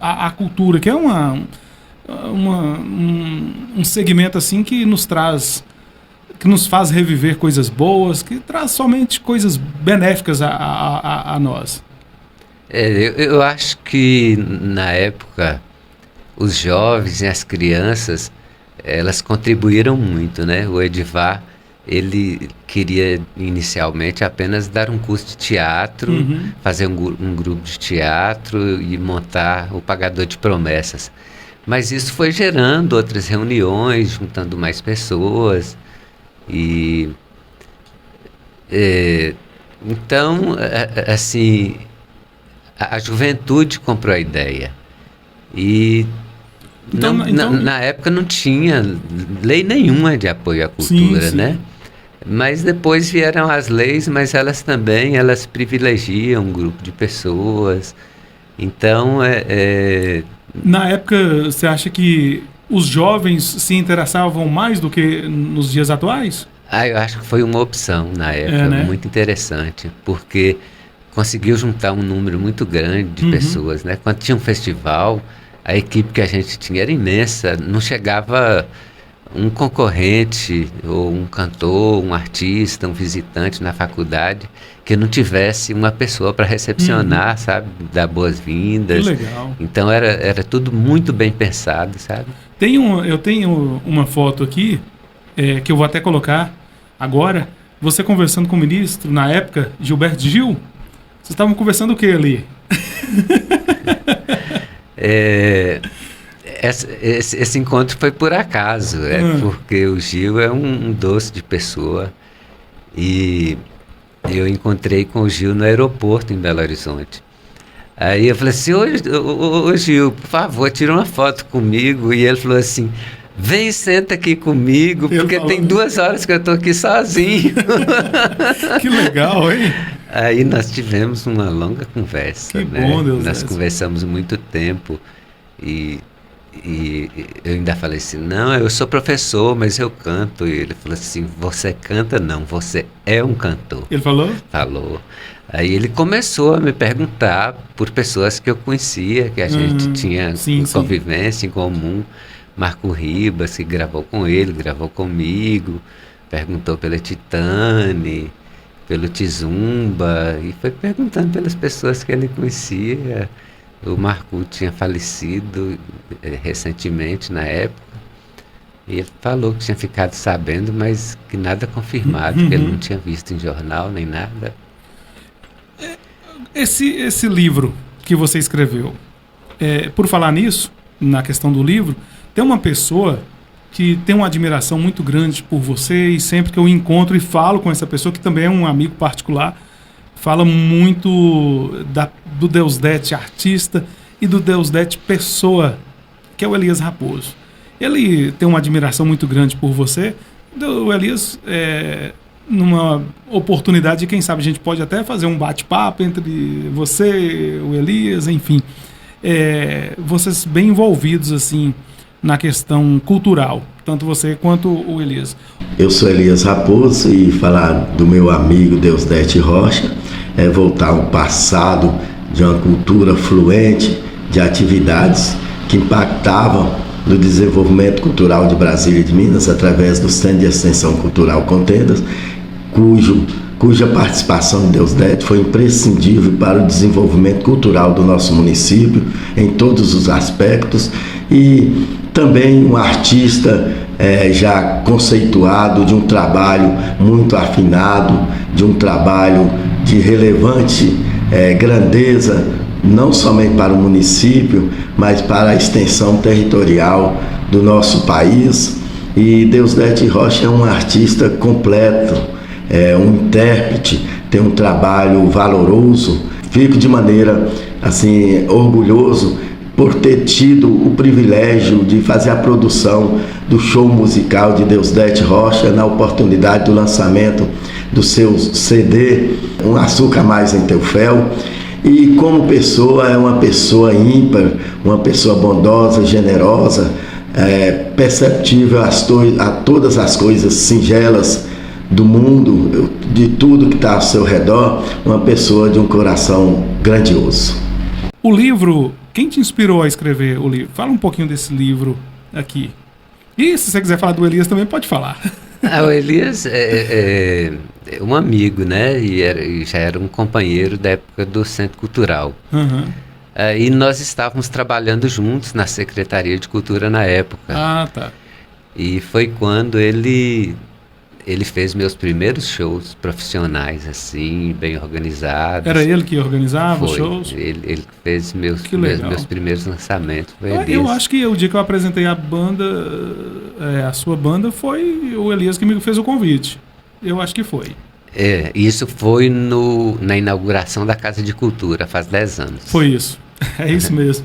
à cultura, que é um segmento assim que nos faz reviver coisas boas, que traz somente coisas benéficas a nós? Eu acho que na época os jovens e as crianças, elas contribuíram muito, né? O Edivar, ele queria inicialmente apenas dar um curso de teatro, fazer um grupo de teatro e montar o Pagador de Promessas. Mas isso foi gerando outras reuniões, juntando mais pessoas. Então, assim, a juventude comprou a ideia. E então, na época não tinha lei nenhuma de apoio à cultura, sim. Né? Mas depois vieram as leis, mas elas privilegiam um grupo de pessoas. Então, Na época, você acha que os jovens se interessavam mais do que nos dias atuais? Eu acho que foi uma opção na época, né? Muito interessante, porque conseguiu juntar um número muito grande de pessoas, né? Quando tinha um festival, a equipe que a gente tinha era imensa, não chegava um concorrente ou um cantor, um artista, um visitante na faculdade que não tivesse uma pessoa para recepcionar, sabe? Dar boas-vindas. Que legal. Então era tudo muito bem pensado, sabe? Eu tenho uma foto aqui, que eu vou até colocar agora. Você conversando com o ministro, na época, Gilberto Gil. Vocês estavam conversando o que ali? Esse encontro foi por acaso, porque o Gil é um doce de pessoa e eu encontrei com o Gil no aeroporto em Belo Horizonte. Aí eu falei assim, ô Gil, por favor, tira uma foto comigo. E ele falou assim, vem, senta aqui comigo, porque tem 2 horas que eu estou aqui sozinho. Que legal, hein? Aí nós tivemos uma longa conversa. Que bom, Deus. Nós conversamos muito tempo e eu ainda falei assim, não, eu sou professor, mas eu canto. E ele falou assim, você canta? Não, você é um cantor. Ele falou? Falou. Aí ele começou a me perguntar por pessoas que eu conhecia, que a gente tinha convivência em comum. Marco Ribas, que gravou com ele, gravou comigo, perguntou pela Titane, pelo Tizumba, e foi perguntando pelas pessoas que ele conhecia. O Marco tinha falecido recentemente, na época, e ele falou que tinha ficado sabendo, mas que nada confirmado, que ele não tinha visto em jornal nem nada. Esse livro que você escreveu, por falar nisso, na questão do livro, tem uma pessoa que tem uma admiração muito grande por você, e sempre que eu encontro e falo com essa pessoa, que também é um amigo particular, fala muito do Deusdedit artista e do Deusdedit pessoa, que é o Elias Raposo. Ele tem uma admiração muito grande por você. O Elias, numa oportunidade, quem sabe a gente pode até fazer um bate-papo entre você, o Elias, enfim. Vocês bem envolvidos assim na questão cultural, tanto você quanto o Elias. Eu sou Elias Raposo, e falar do meu amigo Deusdedit Rocha é voltar ao passado de uma cultura fluente de atividades que impactavam no desenvolvimento cultural de Brasília e de Minas através do Centro de Extensão Cultural Contendas, cuja participação de Deusdedit foi imprescindível para o desenvolvimento cultural do nosso município em todos os aspectos, e também um artista já conceituado, de um trabalho muito afinado, de um trabalho de relevante grandeza, não somente para o município, mas para a extensão territorial do nosso país. E Deusdedit Rocha é um artista completo, um intérprete, tem um trabalho valoroso. Fico de maneira assim orgulhoso por ter tido o privilégio de fazer a produção do show musical de Deusdedit Rocha na oportunidade do lançamento do seu CD, Um Açúcar Mais em Teu Fel. E como pessoa, é uma pessoa ímpar, uma pessoa bondosa, generosa, perceptível a todas as coisas singelas do mundo, de tudo que está ao seu redor, uma pessoa de um coração grandioso. O livro, quem te inspirou a escrever o livro? Fala um pouquinho desse livro aqui. E se você quiser falar do Elias também, pode falar. O Elias é um amigo, né? E já era um companheiro da época do Centro Cultural. E nós estávamos trabalhando juntos na Secretaria de Cultura na época. Ah, tá. E foi quando ele fez meus primeiros shows profissionais, assim, bem organizados. Era ele que organizava os Foi. shows? Ele fez meus primeiros lançamentos. Eu acho que o dia que eu apresentei a banda, a sua banda, foi o Elias que me fez o convite. Eu acho que foi. Isso foi na inauguração da Casa de Cultura, faz 10 anos. Foi isso. É isso mesmo.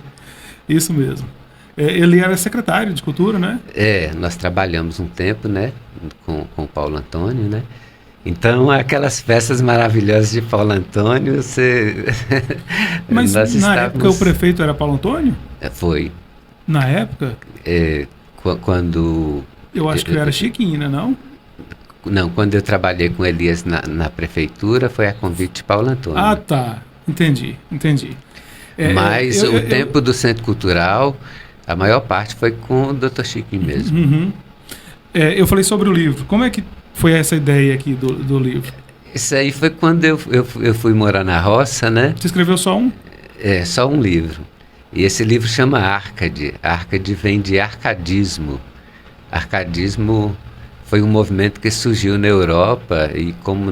Isso mesmo. Ele era secretário de Cultura, né? Nós trabalhamos um tempo, né? Com o Paulo Antônio, né? Então, aquelas festas maravilhosas de Paulo Antônio, Mas na época o prefeito era Paulo Antônio? Foi. Na época? Quando... Eu acho que era Chiquinho, né, não? Não, quando eu trabalhei com Elias na prefeitura, foi a convite de Paulo Antônio. Ah, tá. Entendi. Mas o tempo do Centro Cultural, a maior parte foi com o Dr. Chiquinho mesmo. Eu falei sobre o livro. Como é que foi essa ideia aqui do livro? Isso aí foi quando eu fui morar na roça, né? Você escreveu só um? Só um livro. E esse livro chama Arcade. Arcade vem de arcadismo. Arcadismo foi um movimento que surgiu na Europa e como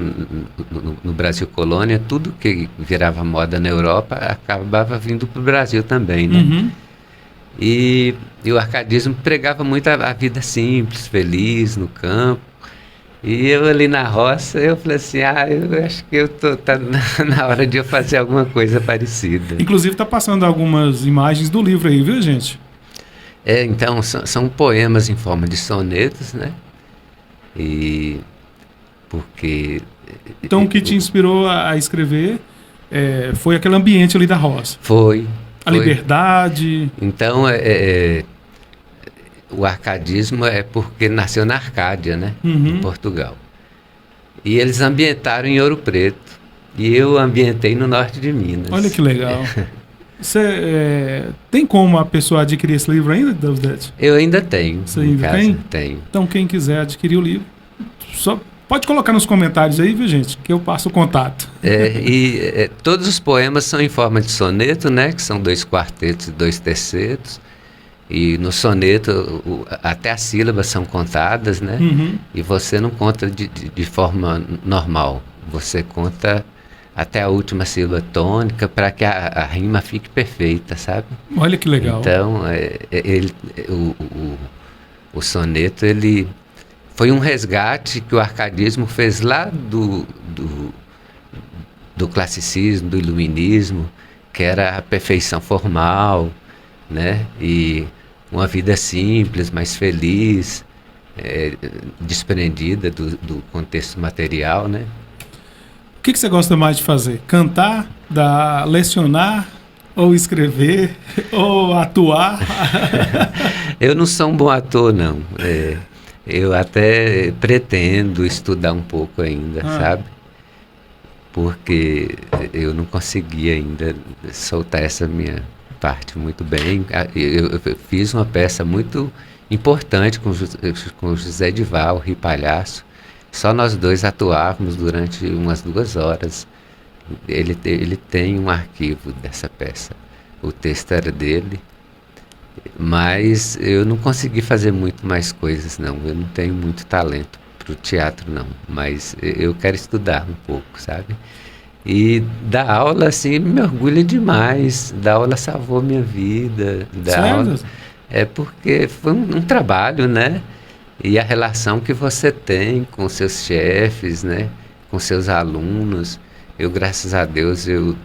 no Brasil colônia, tudo que virava moda na Europa acabava vindo para o Brasil também, né? Uhum. E o arcadismo pregava muito a vida simples, feliz, no campo. E eu ali na roça, eu falei assim, eu acho que tá na hora de eu fazer alguma coisa parecida. Inclusive tá passando algumas imagens do livro aí, viu, gente? Então, são poemas em forma de sonetos, né? E porque... Então o que te inspirou a escrever foi aquele ambiente ali da roça? Foi. A liberdade... Então, o arcadismo é porque nasceu na Arcádia, né? Uhum. Em Portugal. E eles ambientaram em Ouro Preto. E eu ambientei no norte de Minas. Olha que legal. Tem como a pessoa adquirir esse livro ainda, Deusdete? Eu ainda tenho. Você ainda tem? Tenho. Então quem quiser adquirir o livro, só pode colocar nos comentários aí, viu, gente? Que eu passo o contato. Todos os poemas são em forma de soneto, né? Que são 2 quartetos e 2 tercetos. E no soneto, até as sílabas são contadas, né? Uhum. E você não conta de forma normal. Você conta até a última sílaba tônica para que a rima fique perfeita, sabe? Olha que legal. Então, o soneto, ele foi um resgate que o arcadismo fez lá do classicismo, do iluminismo, que era a perfeição formal, né? E uma vida simples, mais feliz, desprendida do contexto material, né? O que você gosta mais de fazer? Cantar, lecionar, ou escrever, ou atuar? Eu não sou um bom ator, não. Eu até pretendo estudar um pouco ainda, sabe? Porque eu não consegui ainda soltar essa minha parte muito bem. Eu fiz uma peça muito importante com o José Dival, o Rio Palhaço. Só nós dois atuávamos durante umas 2 horas. Ele tem um arquivo dessa peça. O texto era dele, mas eu não consegui fazer muito mais coisas, não. Eu não tenho muito talento para o teatro, não. Mas eu quero estudar um pouco, sabe? E dar aula, assim, me orgulha demais. Dar aula salvou minha vida. Aula, porque foi um trabalho, né? E a relação que você tem com seus chefes, né? Com seus alunos. Eu, graças a Deus, eu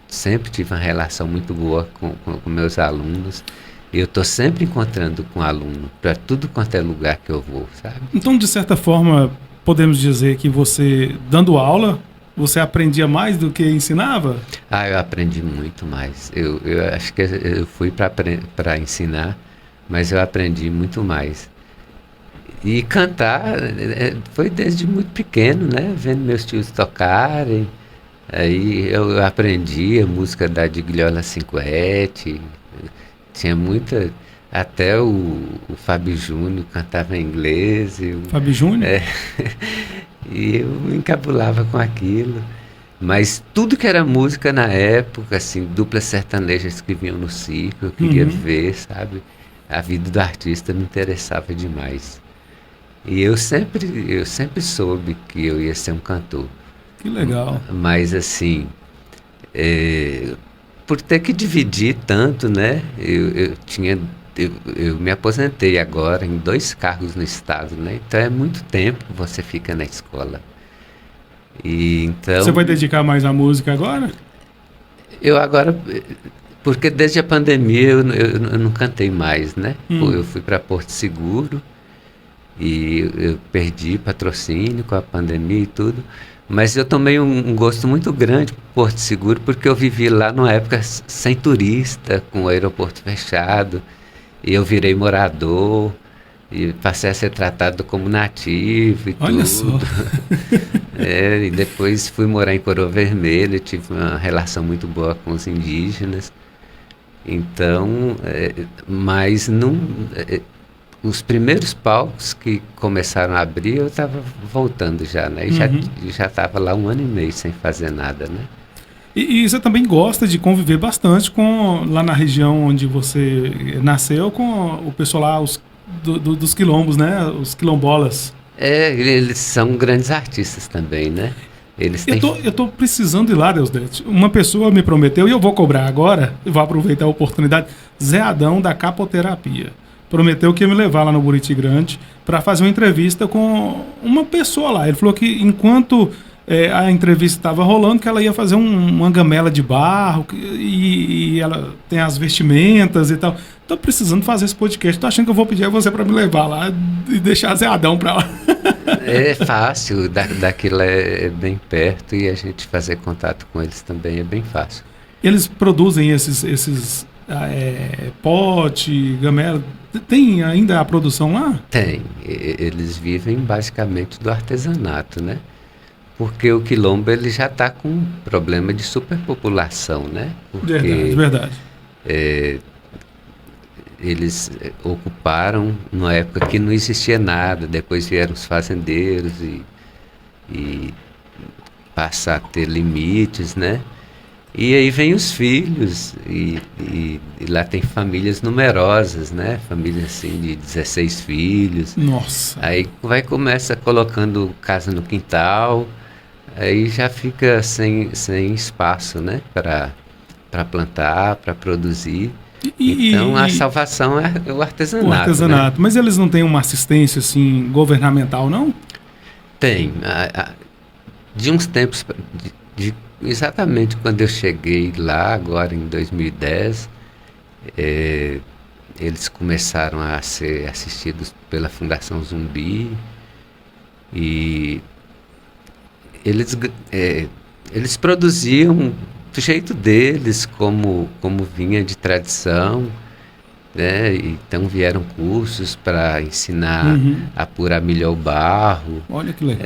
sempre tive uma relação muito boa com meus alunos. E eu estou sempre encontrando com aluno para tudo quanto é lugar que eu vou, sabe? Então, de certa forma, podemos dizer que você, dando aula, você aprendia mais do que ensinava? Eu aprendi muito mais. Eu acho que eu fui para ensinar, mas eu aprendi muito mais. E cantar foi desde muito pequeno, né? Vendo meus tios tocarem. Aí eu aprendi a música da Digliola Cinquetti. Tinha muita... Até o Fábio Júnior cantava em inglês. Fábio Júnior? E eu me encabulava com aquilo. Mas tudo que era música na época, assim, duplas sertanejas que vinham no circo, eu queria ver, sabe? A vida do artista me interessava demais. E eu sempre soube que eu ia ser um cantor. Que legal. Mas assim, por ter que dividir tanto, né? Eu me aposentei agora em 2 cargos no estado, né? Então é muito tempo que você fica na escola. E então... Você vai dedicar mais à música agora? Eu agora... Porque desde a pandemia eu não cantei mais, né? Eu fui para Porto Seguro e eu perdi patrocínio com a pandemia e tudo. Mas eu tomei um gosto muito grande por Porto Seguro porque eu vivi lá numa época sem turista, com o aeroporto fechado. E eu virei morador e passei a ser tratado como nativo e Olha tudo. Só. E depois fui morar em Coroa Vermelha, tive uma relação muito boa com os indígenas. Então, mas não... os primeiros palcos que começaram a abrir, eu estava voltando já, né? E já estava lá 1 ano e meio sem fazer nada, né? E você também gosta de conviver bastante lá na região onde você nasceu, com o pessoal lá, dos quilombos, né? Os quilombolas. Eles são grandes artistas também, né? Eles têm... Eu tô precisando ir lá, Deusdete. Uma pessoa me prometeu, e eu vou cobrar agora, e vou aproveitar a oportunidade, Zé Adão, da Capoterapia. Prometeu que ia me levar lá no Buriti Grande para fazer uma entrevista com uma pessoa lá. Ele falou que enquanto a entrevista estava rolando, que ela ia fazer uma gamela de barro, e ela tem as vestimentas e tal. Tô precisando fazer esse podcast. Tô achando que eu vou pedir a você para me levar lá e deixar Zé Adão para lá. É fácil, daquilo é bem perto, e a gente fazer contato com eles também é bem fácil. Eles produzem esses pote, gamela. Tem ainda a produção lá? Tem. Eles vivem basicamente do artesanato, né? Porque o quilombo ele já está com um problema de superpopulação, né? Porque, verdade. Eles ocuparam numa época que não existia nada, depois vieram os fazendeiros e passar a ter limites, né? E aí vem os filhos, e lá tem famílias numerosas, né? Famílias assim de 16 filhos. Nossa! Aí começa colocando casa no quintal, aí já fica sem espaço, né? Para plantar, para produzir. Então a salvação é o artesanato. O artesanato. Né? Mas eles não têm uma assistência assim governamental, não? Tem. De uns tempos... Exatamente quando eu cheguei lá, agora em 2010, eles começaram a ser assistidos pela Fundação Zumbi, e eles produziam do jeito deles, como vinha de tradição, né? Então vieram cursos para ensinar a apurar melhor o barro. Olha que legal.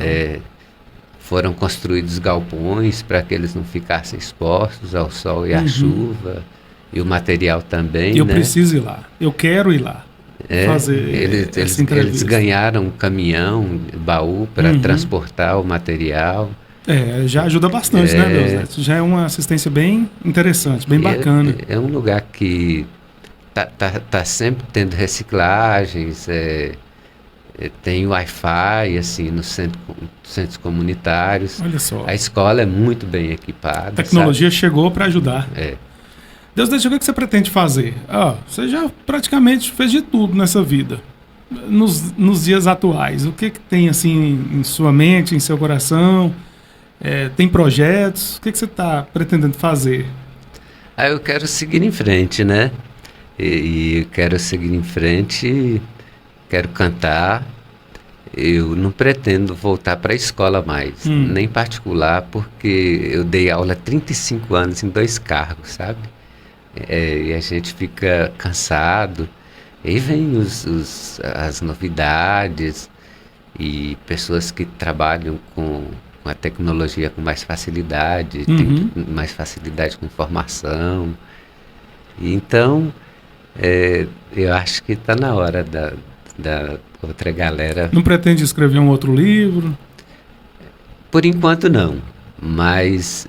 Foram construídos galpões para que eles não ficassem expostos ao sol e à chuva, e o material também. Eu né? preciso ir lá, eu quero ir lá fazer essa entrevista. Eles ganharam um caminhão, baú para transportar o material. Já ajuda bastante, né, Deusdete? Já é uma assistência bem interessante, bem bacana. É um lugar que tá sempre tendo reciclagens, tem Wi-Fi assim, nos centros comunitários. Olha só. A escola é muito bem equipada. A tecnologia chegou para ajudar. Deusdete, o que você pretende fazer? Você já praticamente fez de tudo nessa vida. Nos dias atuais, o que tem assim em sua mente, em seu coração? Tem projetos? O que você está pretendendo fazer? Eu quero seguir em frente, né? E quero seguir em frente... Quero cantar. Eu não pretendo voltar para a escola mais, nem particular, porque eu dei aula há 35 anos em 2 cargos, sabe? E a gente fica cansado. Aí vem as novidades e pessoas que trabalham com a tecnologia com mais facilidade, tem mais facilidade com informação. Então, eu acho que está na hora da outra galera. Não pretende escrever um outro livro? Por enquanto não, mas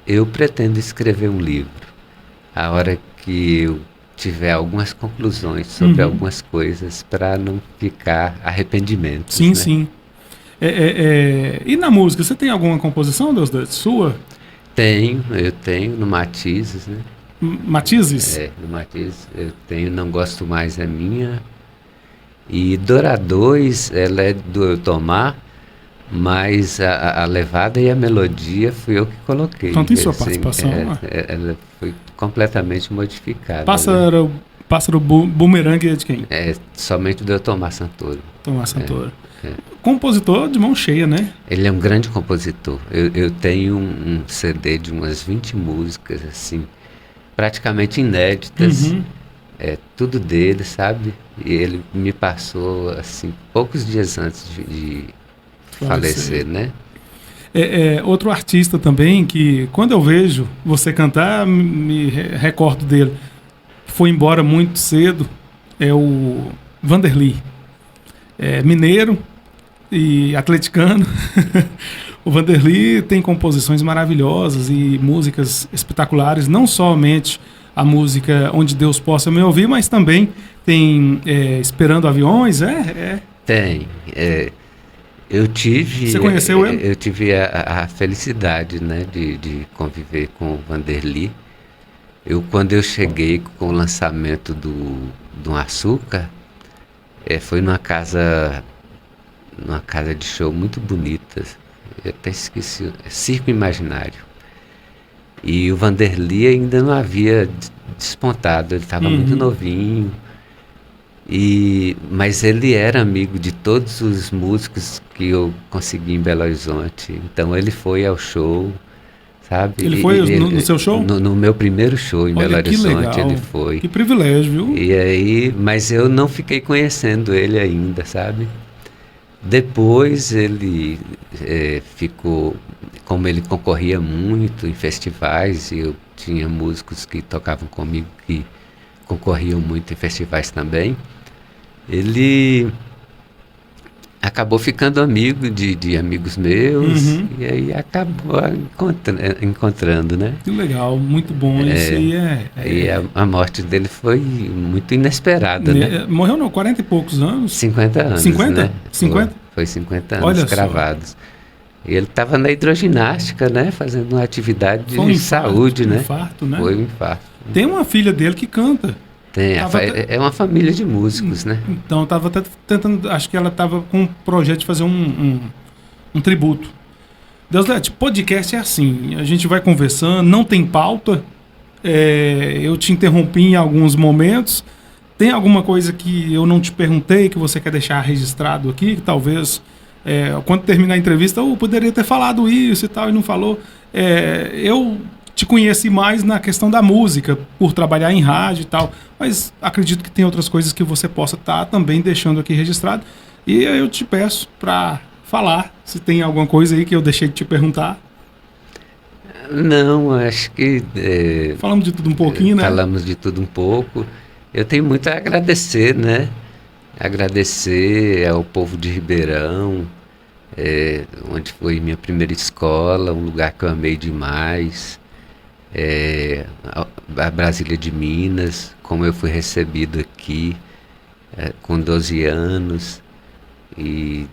eu pretendo escrever um livro. A hora que eu tiver algumas conclusões sobre algumas coisas, para não ficar arrependimento. Sim, né? sim. E na música, você tem alguma composição, Deusdete, sua? Eu tenho no Matizes, né? Matizes? No Matizes eu tenho Não Gosto Mais É Minha. E Dora 2, ela é do Eutomar, mas a levada e a melodia fui eu que coloquei. Então tem sua participação. Ela foi completamente modificada. Pássaro Bumerangue é de quem? Somente do Eutomar Santoro. Tomás Santoro. Compositor de mão cheia, né? Ele é um grande compositor. Eu tenho um CD de umas 20 músicas, assim, praticamente inéditas. Tudo dele, sabe? E ele me passou, assim, poucos dias antes de falecer, né? Outro artista também que, quando eu vejo você cantar, me recordo dele. Foi embora muito cedo, é o Vanderly. mineiro e atleticano. O Vanderly tem composições maravilhosas e músicas espetaculares, não somente a música Onde Deus Possa Me Ouvir, mas também tem Esperando Aviões, Tem. Eu tive... Você conheceu ele? Eu tive a felicidade, né, de conviver com o Vanderly. Quando eu cheguei com o lançamento do Açúcar, foi numa casa de show muito bonita. Eu até esqueci, Circo Imaginário. E o Vanderly ainda não havia despontado, ele estava muito novinho. Mas ele era amigo de todos os músicos que eu consegui em Belo Horizonte. Então ele foi ao show, sabe? Ele foi no seu show? No meu primeiro show em Belo Horizonte, legal. ele foi. Que privilégio, viu? E aí, mas eu não fiquei conhecendo ele ainda, sabe? Depois ele ficou, como ele concorria muito em festivais, e eu tinha músicos que tocavam comigo que concorriam muito em festivais também, ele acabou ficando amigo de amigos meus, e aí acabou encontrando, né? Que legal, muito bom. Isso aí E a morte dele foi muito inesperada, né? Morreu não, 40 e poucos anos. 50 anos, 50? né? 50? Foi 50 anos Olha cravados. Só. E ele estava na hidroginástica, né? Fazendo uma atividade de saúde, né? Infarto, né? Foi um infarto. Tem uma filha dele que canta. Tem, é uma família de músicos, né? Então, estava até tentando, acho que ela estava com um projeto de fazer um tributo. Deus, podcast é assim, a gente vai conversando, não tem pauta, eu te interrompi em alguns momentos, tem alguma coisa que eu não te perguntei, que você quer deixar registrado aqui, que talvez, quando terminar a entrevista, eu poderia ter falado isso e tal, e não falou. Eu te conheci mais na questão da música, por trabalhar em rádio e tal, mas acredito que tem outras coisas que você possa estar também deixando aqui registrado, e eu te peço para falar, se tem alguma coisa aí que eu deixei de te perguntar. Não, acho que... falamos de tudo um pouquinho, né? Falamos de tudo um pouco. Eu tenho muito a agradecer, né? Agradecer ao povo de Ribeirão, onde foi minha primeira escola, um lugar que eu amei demais. A Brasília de Minas, como eu fui recebido aqui com 12 anos e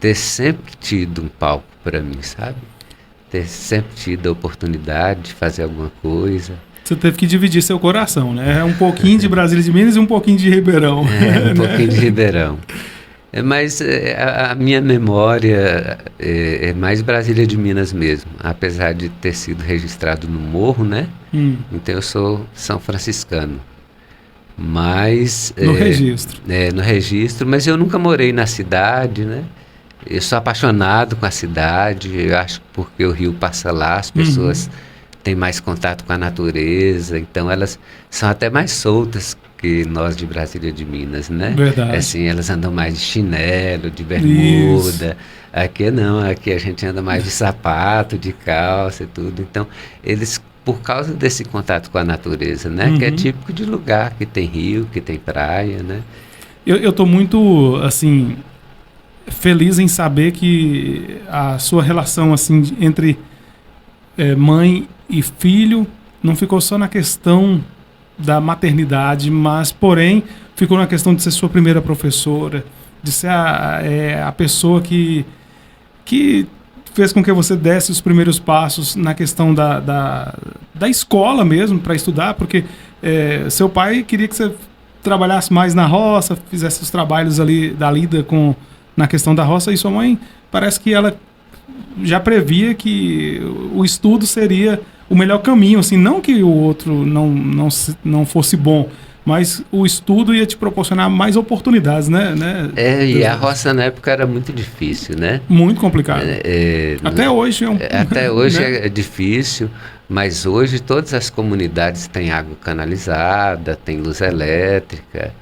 ter sempre tido um palco para mim, sabe? Ter sempre tido a oportunidade de fazer alguma coisa. Você teve que dividir seu coração, né? Um pouquinho de Brasília de Minas e um pouquinho de Ribeirão. Um pouquinho de Ribeirão. Mas a minha memória é mais Brasília de Minas mesmo, apesar de ter sido registrado no Morro, né? Então eu sou São Franciscano. Mas... no registro. No registro, mas eu nunca morei na cidade, né? Eu sou apaixonado com a cidade, eu acho que porque o rio passa lá, as pessoas têm mais contato com a natureza, então elas são até mais soltas que nós de Brasília de Minas, né? Verdade. Assim, elas andam mais de chinelo, de bermuda. Isso. Aqui não, aqui a gente anda mais de sapato, de calça e tudo. Então, eles, por causa desse contato com a natureza, né? Que é típico de lugar que tem rio, que tem praia, né? Eu estou muito, assim, feliz em saber que a sua relação, assim, entre mãe e filho não ficou só na questão da maternidade, mas, porém, ficou na questão de ser sua primeira professora, de ser a pessoa que fez com que você desse os primeiros passos na questão da escola mesmo, para estudar, porque seu pai queria que você trabalhasse mais na roça, fizesse os trabalhos ali da lida na questão da roça, e sua mãe parece que ela já previa que o estudo seria o melhor caminho, assim, não que o outro não fosse bom, mas o estudo ia te proporcionar mais oportunidades, né? E a roça na época era muito difícil, né? Muito complicado. Até hoje Até hoje né? É difícil, mas hoje todas as comunidades têm água canalizada, tem luz elétrica.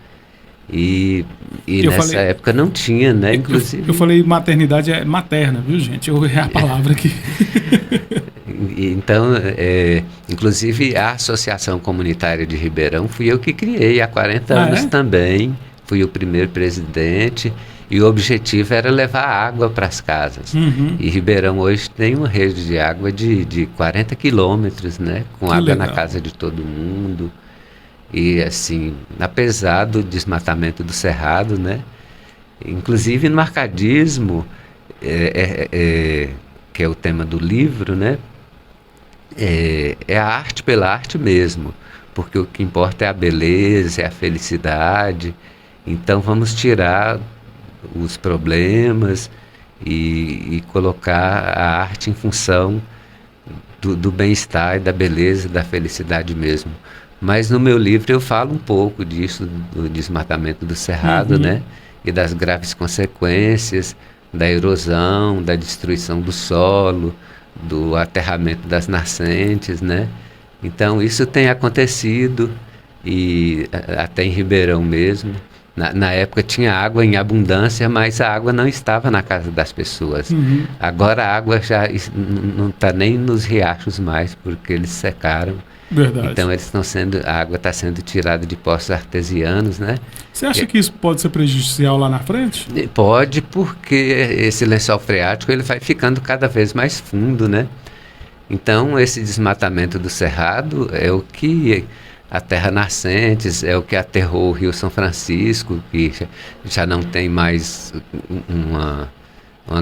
E nessa época não tinha, né? Inclusive... Eu falei maternidade é materna, viu, gente? Eu errei a palavra aqui. Então, inclusive a Associação Comunitária de Ribeirão fui eu que criei há 40 anos também. fui o primeiro presidente e o objetivo era levar água para as casas. E Ribeirão hoje tem uma rede de água de 40 quilômetros, né? Com Que água legal. na casa de todo mundo. E assim, apesar do desmatamento do Cerrado, né? Inclusive no arcadismo, que é o tema do livro, né? É a arte pela arte mesmo, porque o que importa é a beleza, é a felicidade. Então vamos tirar os problemas e colocar a arte em função do bem-estar e da beleza, da felicidade mesmo. Mas no meu livro eu falo um pouco disso, do desmatamento do Cerrado, né? E das graves consequências da erosão, da destruição do solo, do aterramento das nascentes, né? Então isso tem acontecido, e até em Ribeirão mesmo. Na época tinha água em abundância, mas a água não estava na casa das pessoas. Agora a água já não está nem nos riachos mais, porque eles secaram. Verdade. Então a água está sendo tirada de poços artesianos, né? Você acha que isso pode ser prejudicial lá na frente? E pode, porque esse lençol freático ele vai ficando cada vez mais fundo, né? Então esse desmatamento do Cerrado é o que aterra nascentes, é o que aterrou o Rio São Francisco, que já não tem mais uma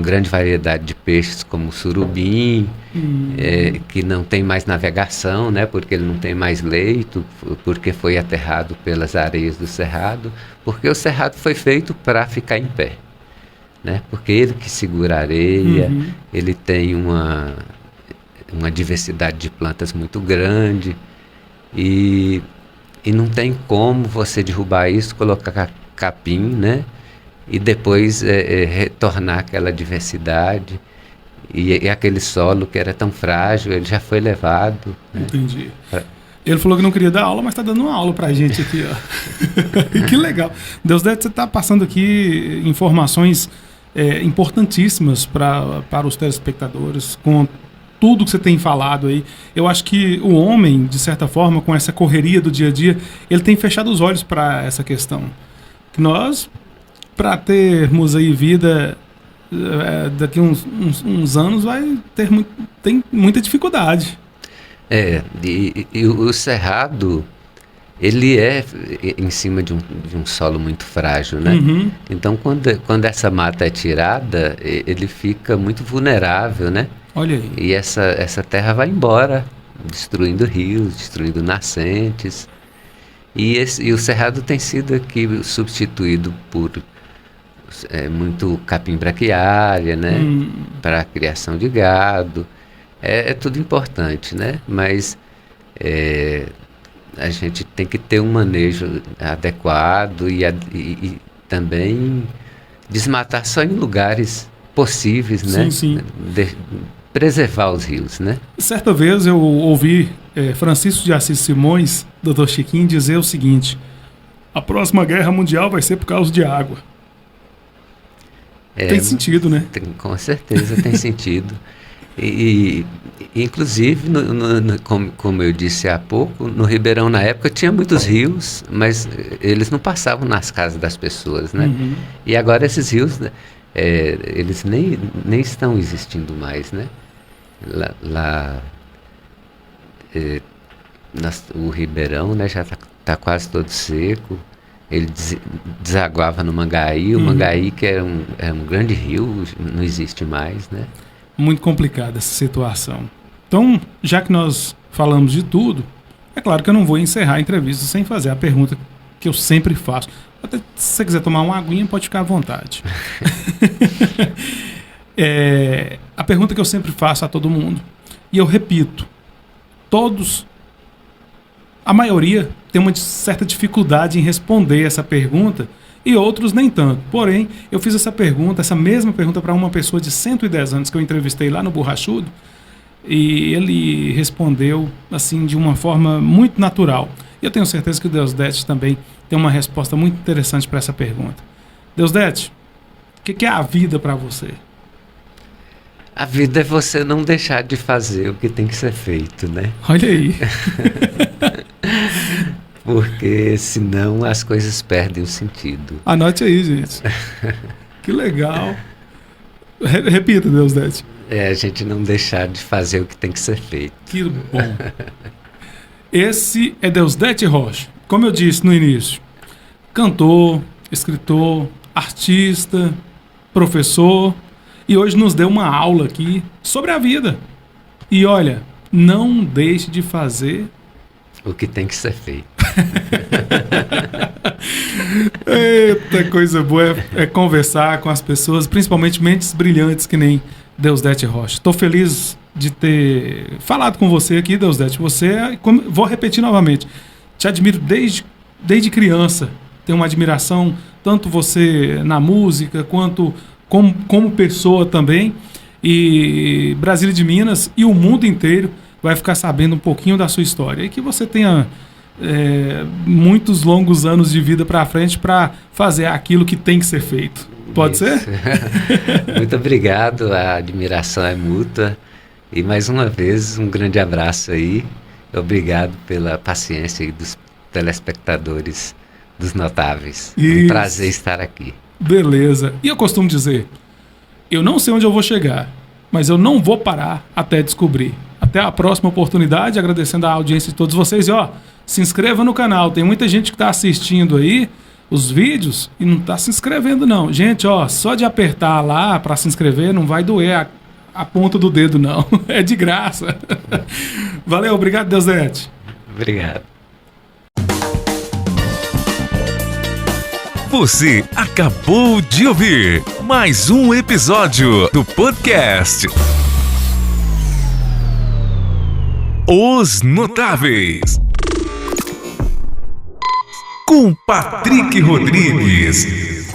grande variedade de peixes como o surubim, que não tem mais navegação, né, porque ele não tem mais leito, porque foi aterrado pelas areias do Cerrado, porque o Cerrado foi feito para ficar em pé, né, porque ele que segura a areia, ele tem uma diversidade de plantas muito grande, e não tem como você derrubar isso, colocar capim, né? E depois retornar aquela diversidade. E aquele solo que era tão frágil, ele já foi levado. Né? Entendi. Ele falou que não queria dar aula, mas está dando uma aula pra gente aqui, ó. Que legal. Deus deve, você está passando aqui informações importantíssimas para os telespectadores, com tudo que você tem falado aí. Eu acho que o homem, de certa forma, com essa correria do dia a dia, ele tem fechado os olhos para essa questão. Que nós, para termos aí vida daqui uns anos, vai ter tem muita dificuldade. E o Cerrado, ele é em cima de um solo muito frágil, né? Então, quando essa mata é tirada, ele fica muito vulnerável, né? Olha aí. E essa terra vai embora, destruindo rios, destruindo nascentes. E o Cerrado tem sido aqui substituído por muito capim braquiária, né? Para a criação de gado. É tudo importante, né? Mas a gente tem que ter um manejo adequado e também desmatar só em lugares possíveis, né? Sim. Preservar os rios, né? Certa vez eu ouvi Francisco de Assis Simões, Dr. Chiquinho, dizer o seguinte: a próxima guerra mundial vai ser por causa de água. Tem sentido, né? Com certeza tem sentido. E inclusive, como eu disse há pouco, no Ribeirão na época tinha muitos rios, mas eles não passavam nas casas das pessoas, né? E agora esses rios, né, eles nem estão existindo mais, né? O Ribeirão, né, já está quase todo seco. Ele desaguava no Mangaí, o Mangaí, que era um grande rio, não existe mais, né? Muito complicada essa situação. Então, já que nós falamos de tudo, é claro que eu não vou encerrar a entrevista sem fazer a pergunta que eu sempre faço. Até se você quiser tomar uma aguinha, pode ficar à vontade. A pergunta que eu sempre faço a todo mundo, e eu repito, a maioria tem uma certa dificuldade em responder essa pergunta, e outros nem tanto. Porém, eu fiz essa mesma pergunta para uma pessoa de 110 anos que eu entrevistei lá no Borrachudo, e ele respondeu assim de uma forma muito natural. E eu tenho certeza que o Deusdete também tem uma resposta muito interessante para essa pergunta. Deusdete, o que é a vida para você? A vida é você não deixar de fazer o que tem que ser feito, né? Olha aí. porque senão as coisas perdem o sentido. Anote aí, gente. Que legal. Repita, Deusdete. É a gente não deixar de fazer o que tem que ser feito. Que bom. Esse é Deusdete Rocha. Como eu disse no início, cantor, escritor, artista, professor, e hoje nos deu uma aula aqui sobre a vida. E olha, não deixe de fazer O que tem que ser feito. Eita, coisa boa é conversar com as pessoas, principalmente mentes brilhantes que nem Deusdete Rocha. Estou feliz de ter falado com você aqui, Deusdete. Vou repetir novamente, te admiro desde criança. Tenho uma admiração, tanto você na música, quanto como pessoa também. E Brasília de Minas e o mundo inteiro vai ficar sabendo um pouquinho da sua história. E que você tenha muitos longos anos de vida para frente para fazer aquilo que tem que ser feito. Pode ser? Muito obrigado, a admiração é mútua. E mais uma vez, um grande abraço aí. Obrigado pela paciência aí dos telespectadores dos Notáveis. Isso. Um prazer estar aqui. Beleza. E eu costumo dizer, eu não sei onde eu vou chegar, mas eu não vou parar até descobrir. Até a próxima oportunidade, agradecendo a audiência de todos vocês. E ó, se inscreva no canal. Tem muita gente que está assistindo aí os vídeos e não está se inscrevendo não. Gente, ó, só de apertar lá para se inscrever não vai doer a ponta do dedo não. É de graça. Valeu, obrigado, Deusdete. Obrigado. Você acabou de ouvir mais um episódio do podcast Os Notáveis, com Patrick Rodrigues.